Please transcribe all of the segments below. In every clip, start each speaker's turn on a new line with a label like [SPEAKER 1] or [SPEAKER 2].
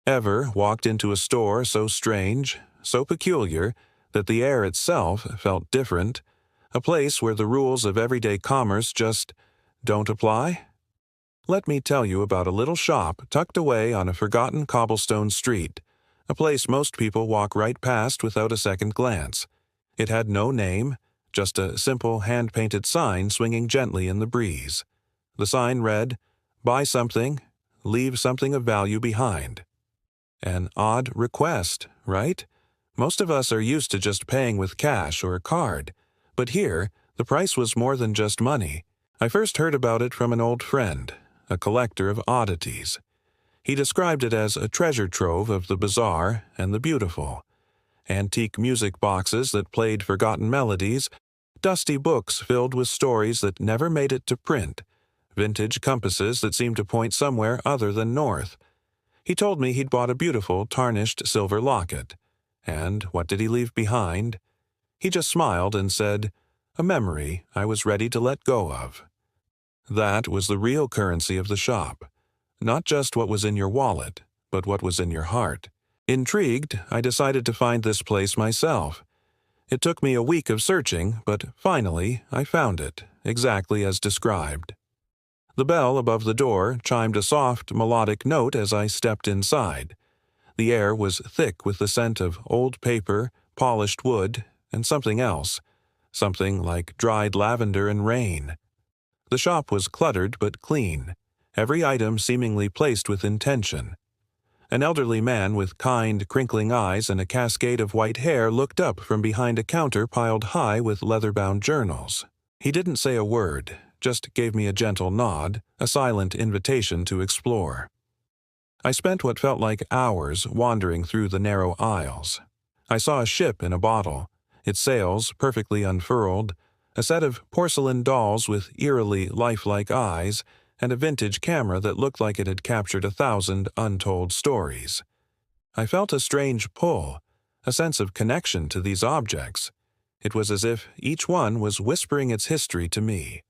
[SPEAKER 1] Ever walked into a store so strange, so peculiar, that the air itself felt different, a place where the rules of everyday commerce just don't apply? Let me tell you about a little shop tucked away on a forgotten cobblestone street, a place most people walk right past without a second glance. It had no name, just a simple hand-painted sign swinging gently in the breeze. The sign read, "Buy something, leave something of value behind." An odd request, right? Most of us are used to just paying with cash or a card, but here, the price was more than just money. I first heard about it from an old friend, a collector of oddities. He described it as a treasure trove of the bizarre and the beautiful. Antique music boxes that played forgotten melodies, dusty books filled with stories that never made it to print, vintage compasses that seemed to point somewhere other than north. He told me he'd bought a beautiful, tarnished silver locket. And what did he leave behind? He just smiled and said, "A memory I was ready to let go of." That was the real currency of the shop. Not just what was in your wallet, but what was in your heart. Intrigued, I decided to find this place myself. It took me a week of searching, but finally I found it, exactly as described. The bell above the door chimed a soft, melodic note as I stepped inside. The air was thick with the scent of old paper, polished wood, and something else, something like dried lavender and rain. The shop was cluttered but clean, every item seemingly placed with intention. An elderly man with kind, crinkling eyes and a cascade of white hair looked up from behind a counter piled high with leather-bound journals. He didn't say a word, just gave me a gentle nod, a silent invitation to explore. I spent what felt like hours wandering through the narrow aisles. I saw a ship in a bottle, its sails perfectly unfurled, a set of porcelain dolls with eerily lifelike eyes, and a vintage camera that looked like it had captured 1,000 untold stories. I felt a strange pull, a sense of connection to these objects. It was as if each one was whispering its history to me.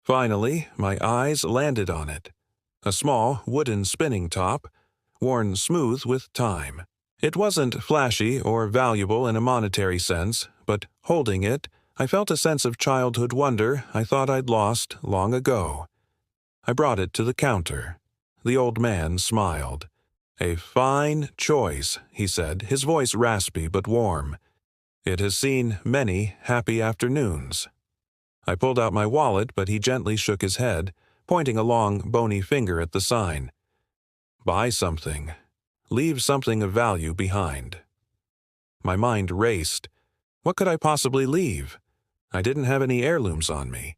[SPEAKER 1] Finally, my eyes landed on it. A small, wooden spinning top, worn smooth with time. It wasn't flashy or valuable in a monetary sense, but holding it, I felt a sense of childhood wonder I thought I'd lost long ago. I brought it to the counter. The old man smiled. "A fine choice," he said, his voice raspy but warm. "It has seen many happy afternoons." I pulled out my wallet, but he gently shook his head, pointing a long, bony finger at the sign. "Buy something. Leave something of value behind." My mind raced. What could I possibly leave? I didn't have any heirlooms on me.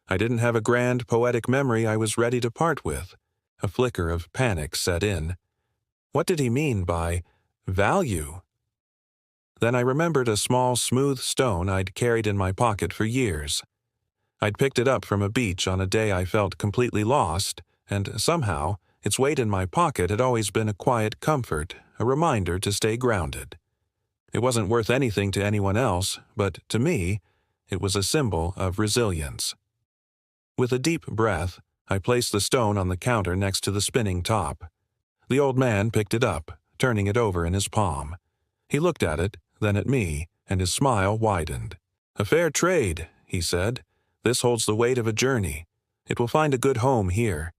[SPEAKER 1] I didn't have a grand, poetic memory I was ready to part with. A flicker of panic set in. What did he mean by value? Then I remembered a small, smooth stone I'd carried in my pocket for years. I'd picked it up from a beach on a day I felt completely lost, and somehow, its weight in my pocket had always been a quiet comfort, a reminder to stay grounded. It wasn't worth anything to anyone else, but to me, it was a symbol of resilience. With a deep breath, I placed the stone on the counter next to the spinning top. The old man picked it up, turning it over in his palm. He looked at it, then at me, and his smile widened. "A fair trade," he said. "This holds the weight of a journey. It will find a good home here."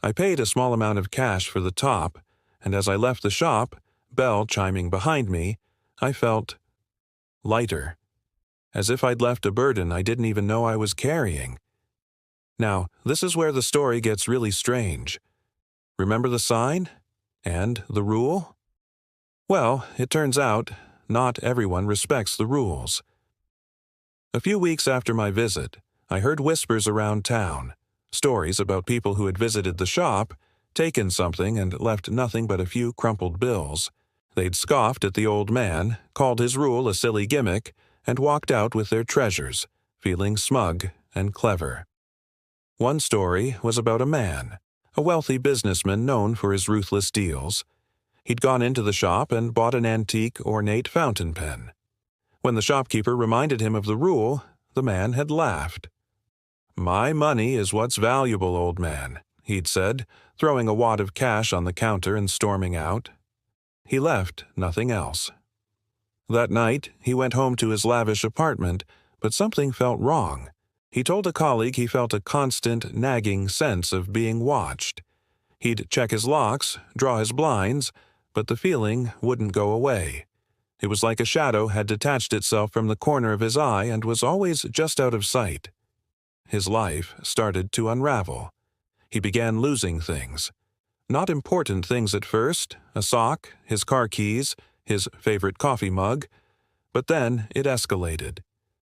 [SPEAKER 1] I paid a small amount of cash for the top, and as I left the shop, bell chiming behind me, I felt lighter, as if I'd left a burden I didn't even know I was carrying. Now, this is where the story gets really strange. Remember the sign? And the rule? Well, it turns out, not everyone respects the rules. A few weeks after my visit, I heard whispers around town, stories about people who had visited the shop, taken something and left nothing but a few crumpled bills. They'd scoffed at the old man, called his rule a silly gimmick, and walked out with their treasures, feeling smug and clever. One story was about a man, a wealthy businessman known for his ruthless deals. He'd gone into the shop and bought an antique, ornate fountain pen. When the shopkeeper reminded him of the rule, the man had laughed. "My money is what's valuable, old man," he'd said. throwing a wad of cash on the counter and storming out. He left nothing else. That night, he went home to his lavish apartment, but something felt wrong. He told a colleague he felt a constant, nagging sense of being watched. He'd check his locks, draw his blinds, but the feeling wouldn't go away. It was like a shadow had detached itself from the corner of his eye and was always just out of sight. His life started to unravel. He began losing things. Not important things at first, a sock, his car keys, his favorite coffee mug, but then it escalated.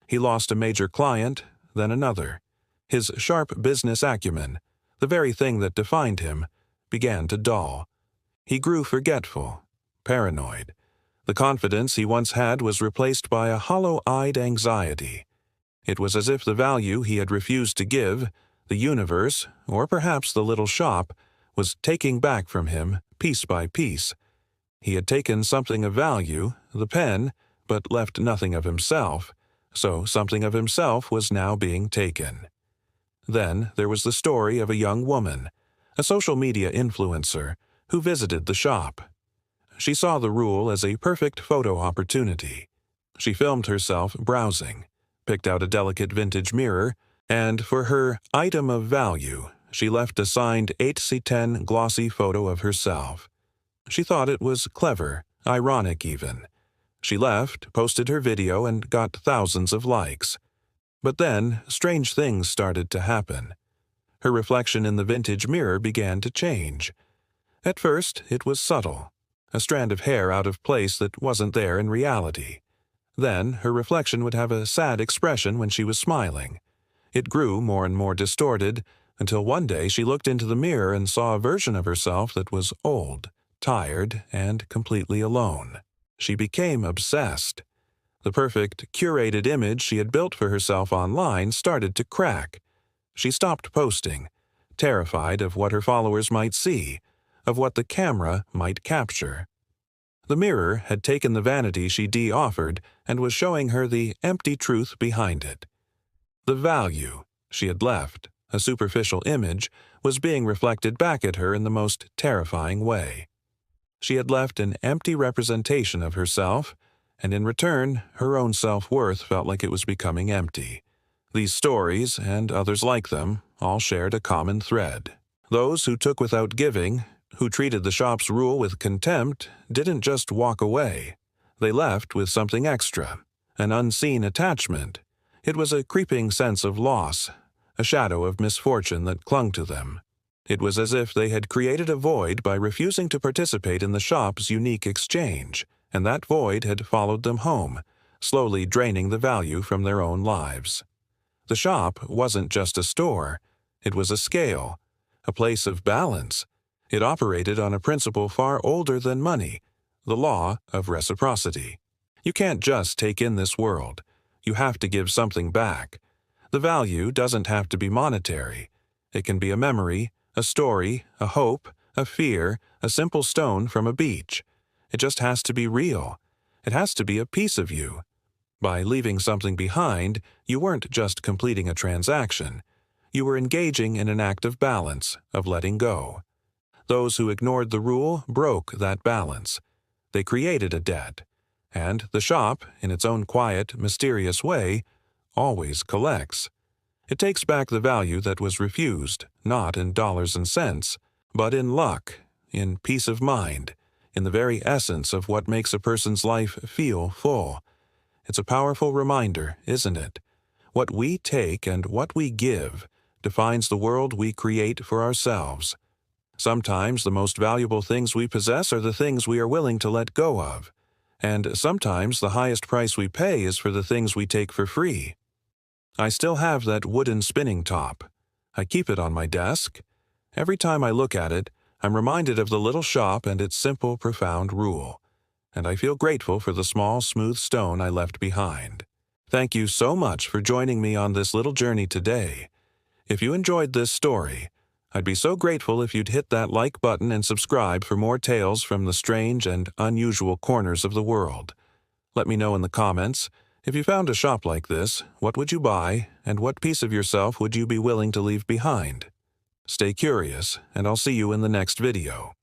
[SPEAKER 1] He lost a major client, then another. His sharp business acumen, the very thing that defined him, began to dull. He grew forgetful, paranoid. The confidence he once had was replaced by a hollow-eyed anxiety. It was as if the value he had refused to give, the universe, or perhaps the little shop, was taking back from him piece by piece. He had taken something of value, the pen, but left nothing of himself, so something of himself was now being taken. Then there was the story of a young woman, a social media influencer, who visited the shop. She saw the rule as a perfect photo opportunity. She filmed herself browsing, picked out a delicate vintage mirror, and for her item of value, she left a signed 8x10 glossy photo of herself. She thought it was clever, ironic even. She left, posted her video, and got thousands of likes. But then, strange things started to happen. Her reflection in the vintage mirror began to change. At first, it was subtle, a strand of hair out of place that wasn't there in reality. Then, her reflection would have a sad expression when she was smiling. It grew more and more distorted, until one day she looked into the mirror and saw a version of herself that was old, tired, and completely alone. She became obsessed. The perfect, curated image she had built for herself online started to crack. She stopped posting, terrified of what her followers might see, of what the camera might capture. The mirror had taken the vanity she offered and was showing her the empty truth behind it. The value she had left, a superficial image, was being reflected back at her in the most terrifying way. She had left an empty representation of herself, and in return, her own self-worth felt like it was becoming empty. These stories, and others like them, all shared a common thread. Those who took without giving, who treated the shop's rule with contempt, didn't just walk away. They left with something extra, an unseen attachment. It was a creeping sense of loss, a shadow of misfortune that clung to them. It was as if they had created a void by refusing to participate in the shop's unique exchange, and that void had followed them home, slowly draining the value from their own lives. The shop wasn't just a store. It was a scale, a place of balance. It operated on a principle far older than money, the law of reciprocity. You can't just take in this world. You have to give something back. The value doesn't have to be monetary. It can be a memory, a story, a hope, a fear, a simple stone from a beach. It just has to be real. It has to be a piece of you. By leaving something behind, you weren't just completing a transaction. You were engaging in an act of balance, of letting go. Those who ignored the rule broke that balance. They created a debt. And the shop, in its own quiet, mysterious way, always collects. It takes back the value that was refused, not in dollars and cents, but in luck, in peace of mind, in the very essence of what makes a person's life feel full. It's a powerful reminder, isn't it? What we take and what we give defines the world we create for ourselves. Sometimes the most valuable things we possess are the things we are willing to let go of. And sometimes the highest price we pay is for the things we take for free. I still have that wooden spinning top. I keep it on my desk. Every time I look at it, I'm reminded of the little shop and its simple, profound rule. And I feel grateful for the small, smooth stone I left behind. Thank you so much for joining me on this little journey today. If you enjoyed this story, I'd be so grateful if you'd hit that like button and subscribe for more tales from the strange and unusual corners of the world. Let me know in the comments, if you found a shop like this, what would you buy, and what piece of yourself would you be willing to leave behind? Stay curious, and I'll see you in the next video.